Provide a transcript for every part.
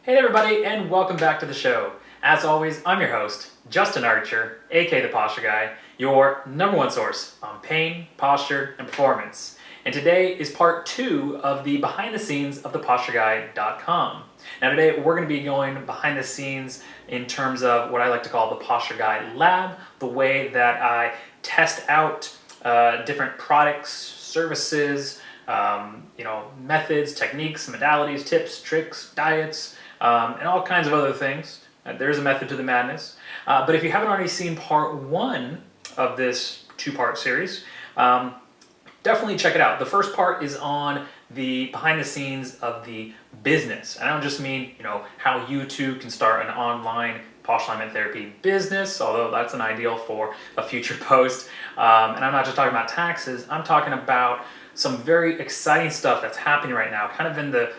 Hey everybody, and welcome back to the show. As always, I'm your host, Justin Archer, aka the Posture Guy, your number one source on pain, posture, and performance. And today is part 2 of the behind the scenes of thepostureguy.com. Now today we're going to be going behind the scenes in terms of what I like to call the Posture Guy Lab, the way that I test out different products, services, methods, techniques, modalities, tips, tricks, diets, and all kinds of other things. There's a method to the madness. But if you haven't already seen part 1 of this 2-part series, definitely check it out. The first part is on the behind the scenes of the business. And I don't just mean, how you too can start an online posture alignment therapy business, although that's an ideal for a future post. And I'm not just talking about taxes, I'm talking about some very exciting stuff that's happening right now, kind of in the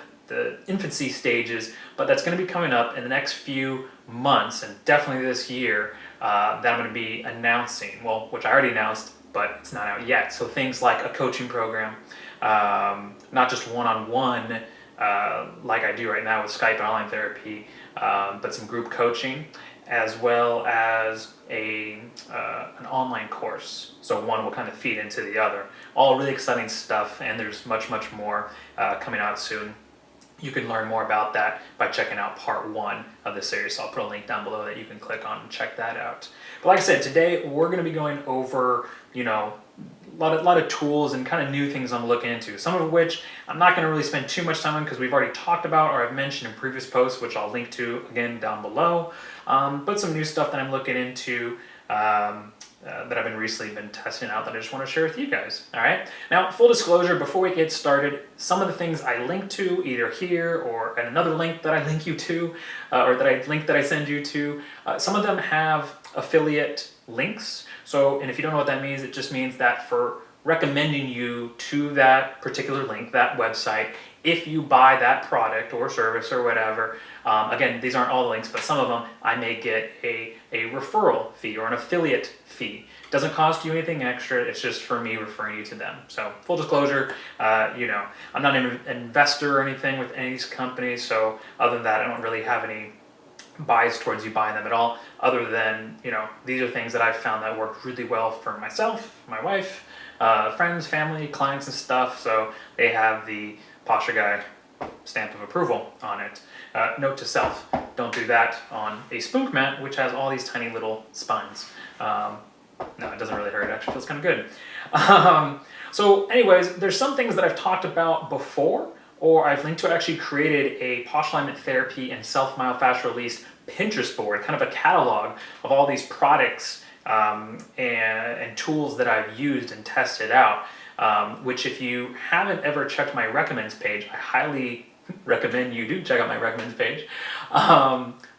infancy stages, but that's going to be coming up in the next few months and definitely this year that I'm going to be announcing, which I already announced, but it's not out yet. So things like a coaching program, not just one-on-one like I do right now with Skype and online therapy, but some group coaching, as well as an online course. So one will kind of feed into the other. All really exciting stuff, and there's much more coming out soon. You can learn more about that by checking out part 1 of the series. So I'll put a link down below that you can click on and check that out. But like I said, today we're going to be going over, a lot of tools and kind of new things I'm looking into. Some of which I'm not going to really spend too much time on because we've already talked about or I've mentioned in previous posts, which I'll link to again down below. But some new stuff that I'm looking into that I've been recently testing out that I just want to share with you guys. All right. Now, full disclosure, before we get started, some of the things I link to either here or at another link that I link you to, or that I send you to, some of them have affiliate links. So, and if you don't know what that means, it just means that for recommending you to that particular link, that website, if you buy that product or service or whatever, again, these aren't all the links, but some of them I may get a referral fee or an affiliate fee. It doesn't cost you anything extra, it's just for me referring you to them. So full disclosure, I'm not an investor or anything with any of these companies, so other than that, I don't really have any bias towards you buying them at all, other than, these are things that I've found that work really well for myself, my wife, friends, family, clients and stuff, so they have the Posture Guy stamp of approval on it. Note to self, don't do that on a spunk mat, which has all these tiny little spines. No, it doesn't really hurt, it actually feels kind of good. So anyways, there's some things that I've talked about before, or I've linked to actually created a posture alignment therapy and self-myofascial release Pinterest board, kind of a catalog of all these products and tools that I've used and tested out, which if you haven't ever checked my recommends page, I highly recommend you do check out my recommends page.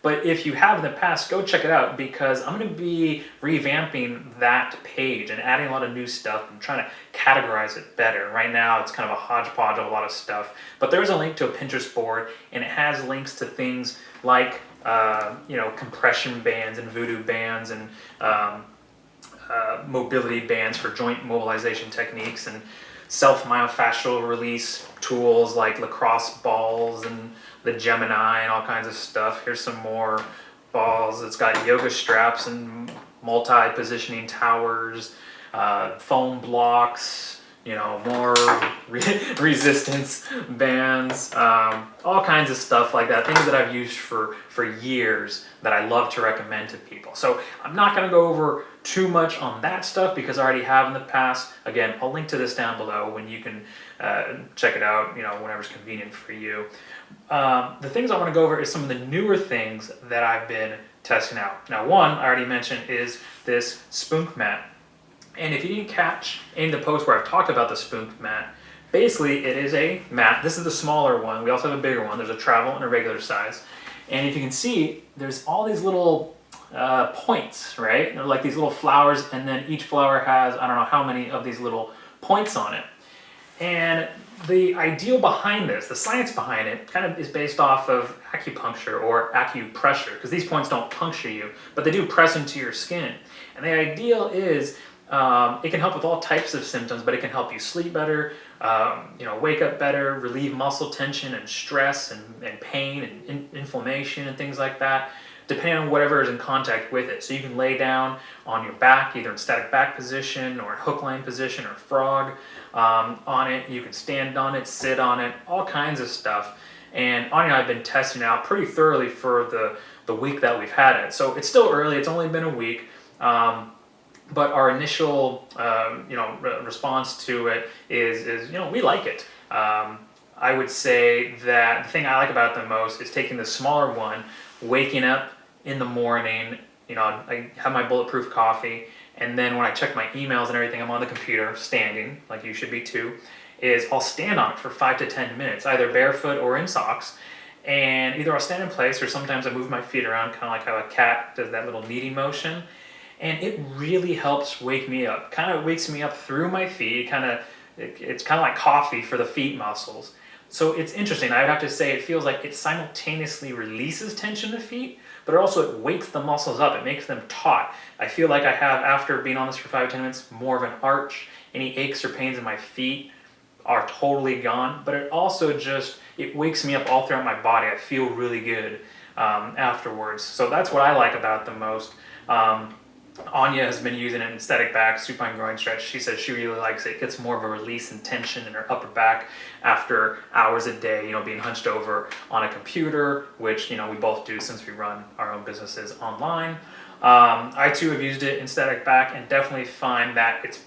But if you have in the past, go check it out because I'm going to be revamping that page and adding a lot of new stuff. I'm trying to categorize it better. Right now, it's kind of a hodgepodge of a lot of stuff. But there's a link to a Pinterest board, and it has links to things like, compression bands and voodoo bands and mobility bands for joint mobilization techniques and self-myofascial release tools like lacrosse balls and the Gemini and all kinds of stuff. Here's some more balls. It's got yoga straps and multi-positioning towers, foam blocks, more resistance bands, all kinds of stuff like that, things that I've used for years that I love to recommend to people. So I'm not going to go over too much on that stuff because I already have in the past. Again, I'll link to this down below when you can check it out, whenever's convenient for you. The things I want to go over is some of the newer things that I've been testing out. Now, one I already mentioned is this spunk mat. And if you didn't catch any of the posts where I've talked about the spunk mat, basically it is a mat. This is the smaller one. We also have a bigger one. There's a travel and a regular size. And if you can see, there's all these little points, right? They're like these little flowers, and then each flower has, I don't know how many of these little points on it. And the ideal behind this, the science behind it, kind of is based off of acupuncture or acupressure, because these points don't puncture you, but they do press into your skin. And the ideal is It can help with all types of symptoms, but it can help you sleep better, wake up better, relieve muscle tension and stress and pain and inflammation and things like that, depending on whatever is in contact with it. So you can lay down on your back, either in static back position or hook line position or frog on it. You can stand on it, sit on it, all kinds of stuff. And Anya and I have been testing it out pretty thoroughly for the week that we've had it. So it's still early, it's only been a week. But our initial, response to it is we like it. I would say that the thing I like about it the most is taking the smaller one, waking up in the morning. I have my bulletproof coffee, and then when I check my emails and everything, I'm on the computer, standing, like you should be too. I'll stand on it for 5 to 10 minutes, either barefoot or in socks. And either I'll stand in place, or sometimes I move my feet around, kind of like how a cat does that little kneading motion. And it really helps wake me up. Kind of wakes me up through my feet. It's kind of like coffee for the feet muscles. So it's interesting. I would have to say it feels like it simultaneously releases tension in the feet, but also it wakes the muscles up. It makes them taut. I feel like I have, after being on this for 5 to 10 minutes, more of an arch. Any aches or pains in my feet are totally gone. But it also it wakes me up all throughout my body. I feel really good afterwards. So that's what I like about it the most. Anya has been using it in static back, supine groin stretch. She says she really likes it. It gets more of a release and tension in her upper back after hours a day, being hunched over on a computer, which, we both do since we run our own businesses online. I too have used it in static back and definitely find that it's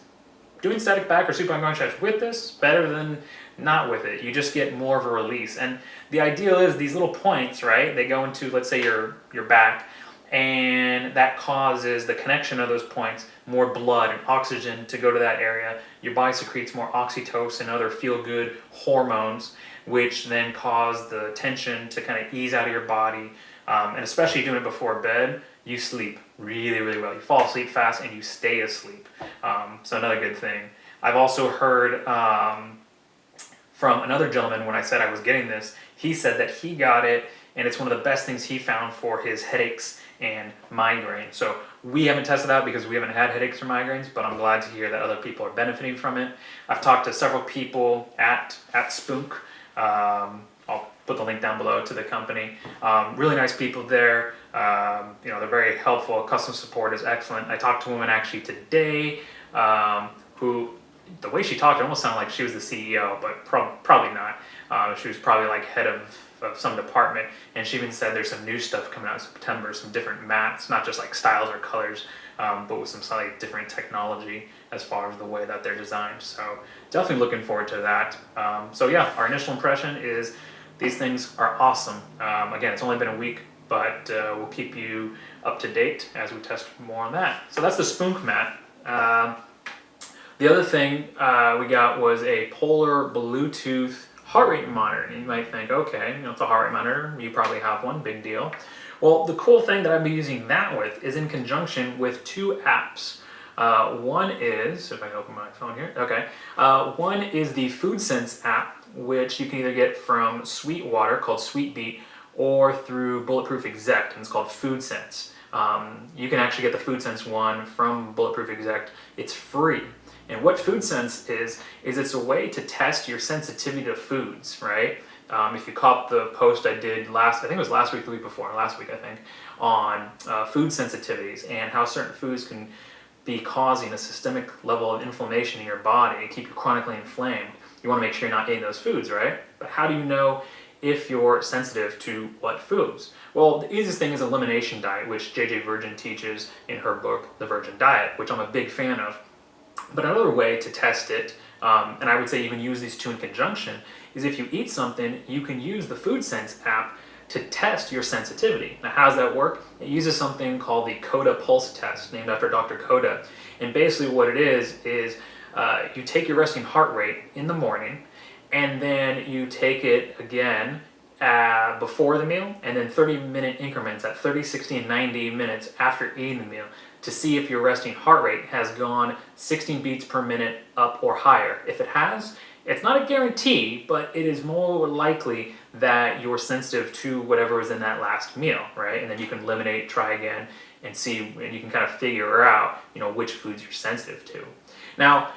doing static back or supine groin stretch with this better than not with it. You just get more of a release. And the ideal is these little points, right? They go into, let's say, your back, and that causes the connection of those points, more blood and oxygen to go to that area. Your body secretes more oxytocin and other feel-good hormones, which then cause the tension to kind of ease out of your body. And especially doing it before bed, you sleep really, really well. You fall asleep fast and you stay asleep. So another good thing. I've also heard from another gentleman, when I said I was getting this, he said that he got it and it's one of the best things he found for his headaches and migraines. So we haven't tested out because we haven't had headaches or migraines, but I'm glad to hear that other people are benefiting from it. I've talked to several people at Spook. I'll put the link down below to the company. Really nice people there. They're very helpful. Customer support is excellent. I talked to a woman actually today who, the way she talked, it almost sounded like she was the CEO, but probably not. She was probably like head of some department, and she even said there's some new stuff coming out in September, some different mats, not just like styles or colors, but with some slightly different technology as far as the way that they're designed. So definitely looking forward to that. Our initial impression is these things are awesome. Again, it's only been a week, but we'll keep you up to date as we test more on that. So that's the Spook mat. The other thing we got was a Polar Bluetooth heart rate monitor. And you might think, okay, it's a heart rate monitor. You probably have one, big deal. Well, the cool thing that I've been using that with is in conjunction with 2 apps. One is, if I can open my phone here, okay. One is the Food Sense app, which you can either get from Sweetwater, called Sweetbeat, or through Bulletproof Exec, and it's called Food Sense. You can actually get the Food Sense one from Bulletproof Exec. It's free. And what Food Sense is it's a way to test your sensitivity to foods, right? If you caught the post I did I think it was last week, the week before, last week I think, on food sensitivities and how certain foods can be causing a systemic level of inflammation in your body, keep you chronically inflamed. You want to make sure you're not eating those foods, right? But how do you know if you're sensitive to what foods? Well, the easiest thing is elimination diet, which JJ Virgin teaches in her book, The Virgin Diet, which I'm a big fan of. But another way to test it, and I would say even use these 2 in conjunction, is if you eat something, you can use the Food Sense app to test your sensitivity. Now, how does that work? It uses something called the Coda Pulse Test, named after Dr. Coda. And basically what it is you take your resting heart rate in the morning, and then you take it again before the meal, and then 30-minute increments at 30, 60, and 90 minutes after eating the meal, to see if your resting heart rate has gone 16 beats per minute up or higher. If it has, it's not a guarantee, but it is more likely that you're sensitive to whatever is in that last meal, right? And then you can eliminate, try again, and see, and you can kind of figure out, which foods you're sensitive to. Now,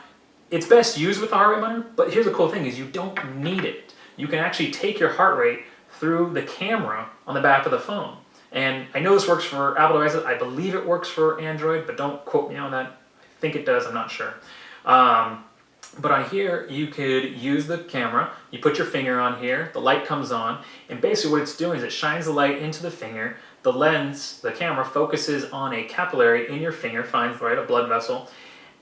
it's best used with the heart rate monitor, but here's the cool thing is you don't need it. You can actually take your heart rate through the camera on the back of the phone. And I know this works for Apple devices. I believe it works for Android, but don't quote me on that. I think it does, I'm not sure. But on here, you could use the camera, you put your finger on here, the light comes on, and basically what it's doing is it shines the light into the finger, the lens, the camera focuses on a capillary in your finger, finds a blood vessel,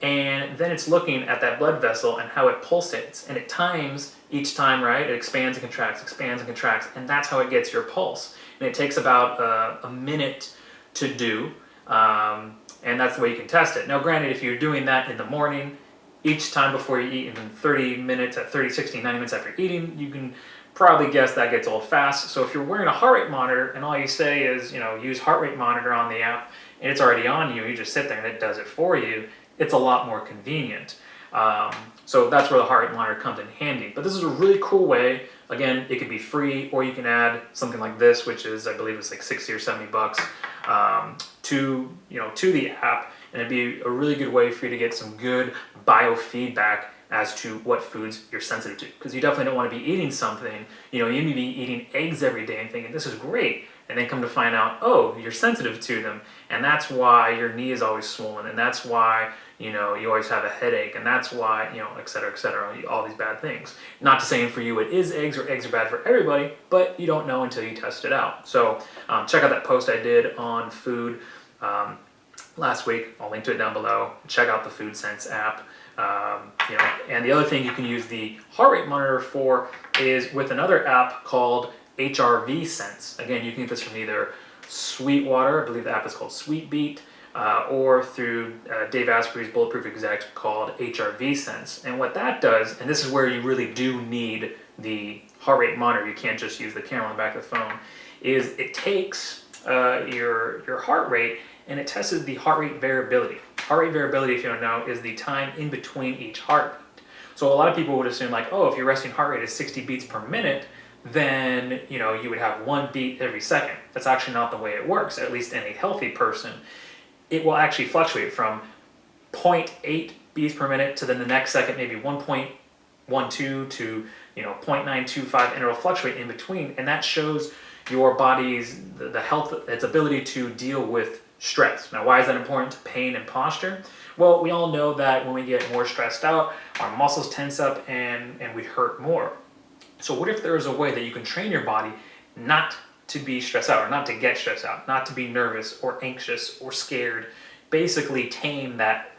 and then it's looking at that blood vessel and how it pulsates, and it times each time, right? It expands and contracts, and that's how it gets your pulse. And it takes about a minute to do, and that's the way you can test it. Now granted, if you're doing that in the morning, each time before you eat, in 30 minutes, at 30, 60, 90 minutes after eating, you can probably guess that gets old fast. So if you're wearing a heart rate monitor and all you say is, use heart rate monitor on the app, and it's already on you, you just sit there and it does it for you, it's a lot more convenient. So that's where the heart rate monitor comes in handy. But this is a really cool way. Again, it could be free, or you can add something like this, which is, I believe it's like 60 or 70 bucks, to the app, and it'd be a really good way for you to get some good biofeedback as to what foods you're sensitive to. Because you definitely don't want to be eating something, you may be eating eggs every day and thinking this is great, and then come to find out, oh, you're sensitive to them, and that's why your knee is always swollen, and that's why you always have a headache, and that's why, et cetera, all these bad things. Not to say for you it is eggs, or eggs are bad for everybody, but you don't know until you test it out. So check out that post I did on food last week. I'll link to it down below. Check out the Food Sense app. And the other thing you can use the heart rate monitor for is with another app called HRV Sense. Again, you can get this from either Sweetwater, I believe the app is called Sweetbeat, or through Dave Asprey's Bulletproof Exec called HRV Sense. And what that does, and this is where you really do need the heart rate monitor, you can't just use the camera on the back of the phone, is it takes your heart rate and it tests the heart rate variability. Heart rate variability, if you don't know, is the time in between each heartbeat. So a lot of people would assume like, oh, if your resting heart rate is 60 beats per minute, then you would have one beat every second. That's actually not the way it works, at least in a healthy person. It will actually fluctuate from 0.8 beats per minute to then the next second maybe 1.12 to 0.925, and it'll fluctuate in between, and that shows your body's the health, its ability to deal with stress. Now, why is that important to pain and posture? Well, we all know that when we get more stressed out, our muscles tense up and we hurt more. So what if there is a way that you can train your body not to be stressed out, or not to get stressed out, not to be nervous or anxious or scared, basically tame that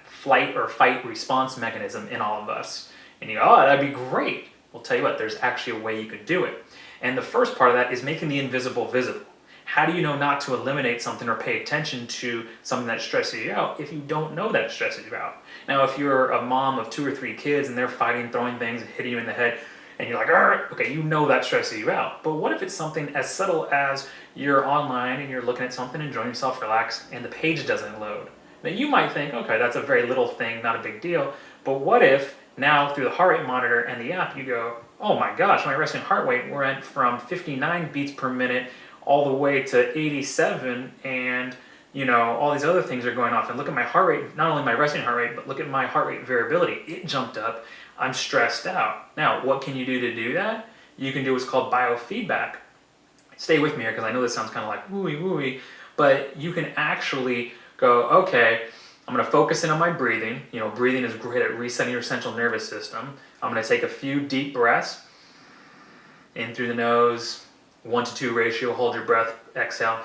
flight or fight response mechanism in all of us? And you go, oh, that'd be great. Well, tell you what, there's actually a way you could do it. And the first part of that is making the invisible visible. How do you know not to eliminate something or pay attention to something that stresses you out if you don't know that it stresses you out? Now, if you're a mom of 2 or 3 kids and they're fighting, throwing things, and hitting you in the head, and you're like, okay, you know that stresses you out. But what if it's something as subtle as you're online and you're looking at something, enjoying yourself, relax, and the page doesn't load? Now you might think, okay, that's a very little thing, not a big deal. But what if now through the heart rate monitor and the app, you go, oh my gosh, my resting heart rate went from 59 beats per minute all the way to 87, and all these other things are going off, and look at my heart rate, not only my resting heart rate, but look at my heart rate variability. It jumped up. I'm stressed out. Now, what can you do to do that? You can do what's called biofeedback. Stay with me here, because I know this sounds kind of like wooey, but you can actually go, okay, I'm going to focus in on my breathing. Breathing is great at resetting your central nervous system. I'm going to take a few deep breaths in through the nose, 1-to-2 ratio, hold your breath, exhale,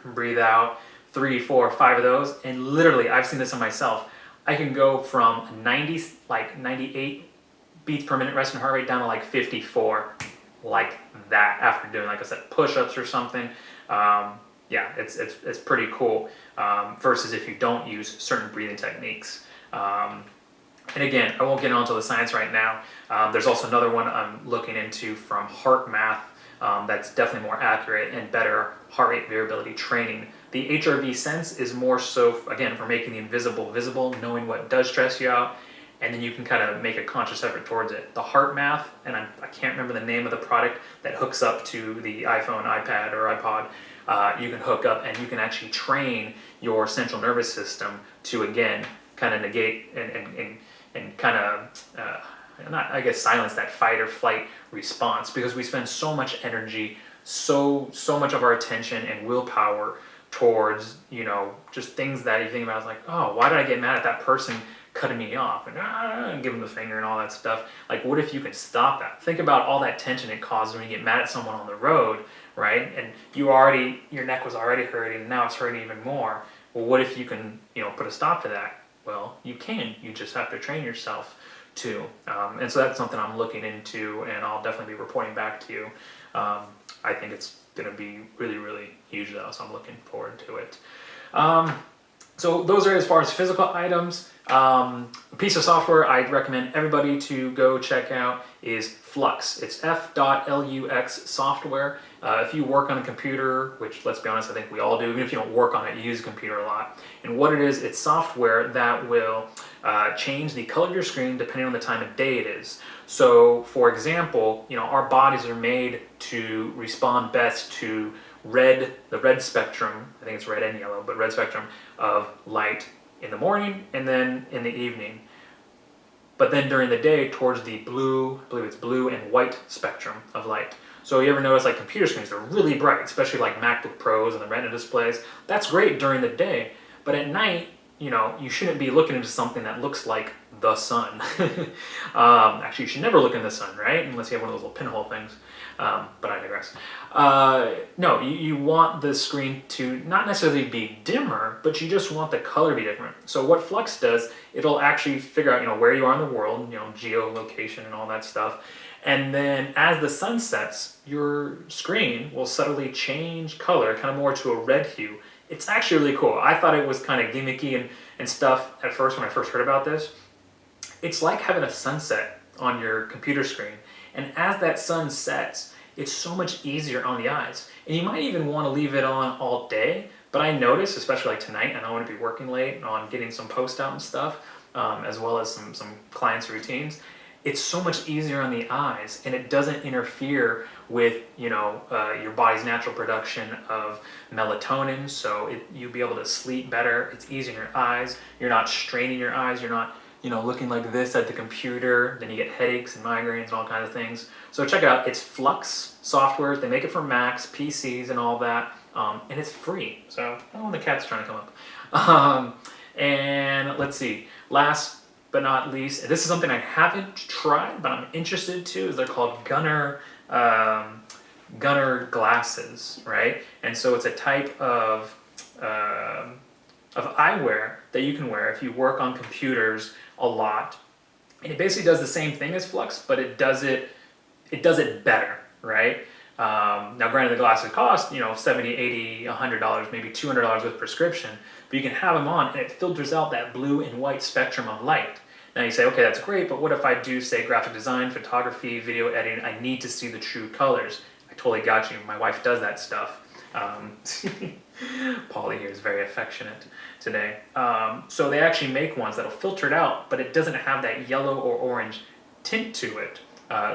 breathe out, 3, 4, 5 of those, and literally, I've seen this on myself, I can go from 98 beats per minute resting heart rate down to like 54, like that, after doing, like I said, push-ups or something. It's pretty cool, versus if you don't use certain breathing techniques. And again, I won't get onto the science right now. There's also another one I'm looking into from Heart Math, that's definitely more accurate and better heart rate variability training. The HRV Sense is more so, again, for making the invisible visible, knowing what does stress you out, and then you can kind of make a conscious effort towards it. The heart math, and I can't remember the name of the product that hooks up to the iPhone, iPad, or iPod. You can hook up and you can actually train your central nervous system to, again, kind of negate and kind of, not, I guess, silence that fight or flight response, because we spend so much energy, so much of our attention and willpower towards, just things that you think about is like, oh, why did I get mad at that person cutting me off and give them the finger and all that stuff. Like, what if you can stop that? Think about all that tension it causes when you get mad at someone on the road, right? And your neck was already hurting, and now it's hurting even more. Well, what if you can, put a stop to that? Well, you can. You just have to train yourself to. And so that's something I'm looking into, and I'll definitely be reporting back to you. I think it's going to be really, really huge, though, so I'm looking forward to it. So those are as far as physical items. A piece of software I'd recommend everybody to go check out is Flux. It's f.lux software. If you work on a computer, which, let's be honest, I think we all do, even if you don't work on it, you use a computer a lot. And what it is, it's software that will change the color of your screen depending on the time of day it is. So, for example, our bodies are made to respond best to the red spectrum, I think it's red and yellow, but red spectrum of light in the morning and then in the evening. But then during the day, towards the blue, I believe it's blue and white spectrum of light. So you ever notice like computer screens, they're really bright, especially like MacBook Pros and the Retina displays. That's great during the day, but at night, you shouldn't be looking into something that looks like the sun. Actually, you should never look in the sun, right? Unless you have one of those little pinhole things. But I digress. No, you want the screen to not necessarily be dimmer, but you just want the color to be different. So what Flux does, it'll actually figure out, where you are in the world, geolocation and all that stuff. And then as the sun sets, your screen will subtly change color, kind of more to a red hue. It's actually really cool. I thought it was kind of gimmicky and stuff at first when I first heard about this. It's like having a sunset on your computer screen. And as that sun sets, it's so much easier on the eyes. And you might even want to leave it on all day. But I noticed, especially like tonight, and I want to be working late on getting some posts out and stuff, as well as some clients' routines. It's so much easier on the eyes, and it doesn't interfere with your body's natural production of melatonin. So you'll be able to sleep better. It's easy in your eyes. You're not straining your eyes. You're not looking like this at the computer. Then you get headaches and migraines and all kinds of things. So check it out. It's Flux software. They make it for Macs, PCs, and all that, and it's free. So the cat's trying to come up. And let's see. Last but not least, this is something I haven't tried, but I'm interested to, is they're called Gunner glasses, right? And so it's a type of eyewear that you can wear if you work on computers a lot. And it basically does the same thing as Flux, but it does it better, right? Now granted, the glasses cost, $70, $80, $100, maybe $200 with prescription, but you can have them on and it filters out that blue and white spectrum of light. Now you say, okay, that's great, but what if I do, say, graphic design, photography, video editing? I need to see the true colors. I totally got you. My wife does that stuff. Polly here is very affectionate today. So they actually make ones that'll filter it out, but it doesn't have that yellow or orange tint to it.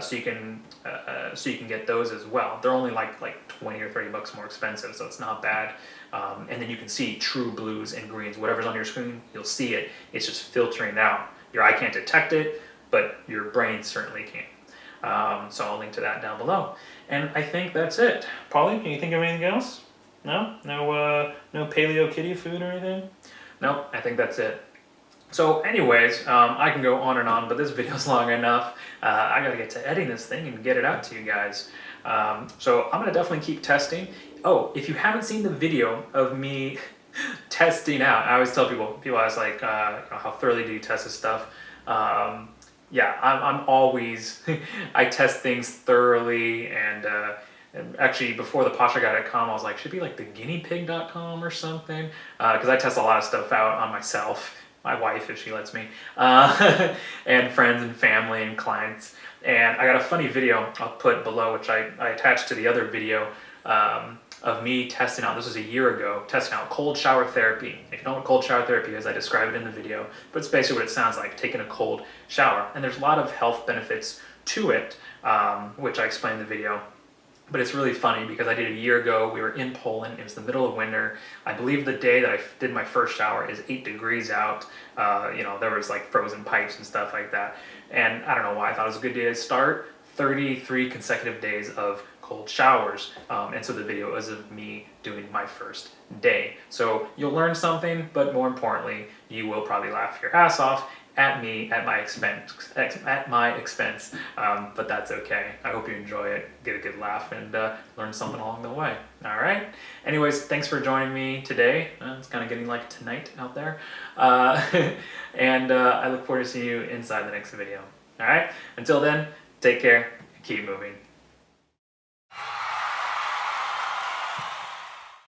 So you can get those as well. They're only like 20 or 30 bucks more expensive, so it's not bad. And then you can see true blues and greens. Whatever's on your screen, you'll see it. It's just filtering out. Your eye can't detect it, but your brain certainly can. So I'll link to that down below. And I think that's it. Polly, can you think of anything else? No? No paleo kitty food or anything? No, I think that's it. So anyways, I can go on and on, but this video's long enough. I gotta get to editing this thing and get it out to you guys. So I'm gonna definitely keep testing. Oh, if you haven't seen the video of me testing out, I always tell people ask like, how thoroughly do you test this stuff? Yeah, I'm always, I test things thoroughly, and actually before the postureguy.com, I was like, should be like the guineapig.com or something, because I test a lot of stuff out on myself, my wife if she lets me, and friends and family and clients. And I got a funny video I'll put below, which I attached to the other video, of me testing out, this was a year ago, testing out cold shower therapy. If you don't know what cold shower therapy is, I describe it in the video, but it's basically what it sounds like, taking a cold shower. And there's a lot of health benefits to it, which I explain in the video. But it's really funny because I did it a year ago. We were in Poland. It was the middle of winter. I believe the day that I did my first shower is 8 degrees out. There was like frozen pipes and stuff like that. And I don't know why I thought it was a good day to start. 33 consecutive days of cold showers. And so the video is of me doing my first day. So you'll learn something, but more importantly, you will probably laugh your ass off at me, at my expense, but that's okay. I hope you enjoy it, get a good laugh, and learn something along the way. All right. Anyways, thanks for joining me today. It's kind of getting like tonight out there, and I look forward to seeing you inside the next video. All right. Until then, take care. Keep moving.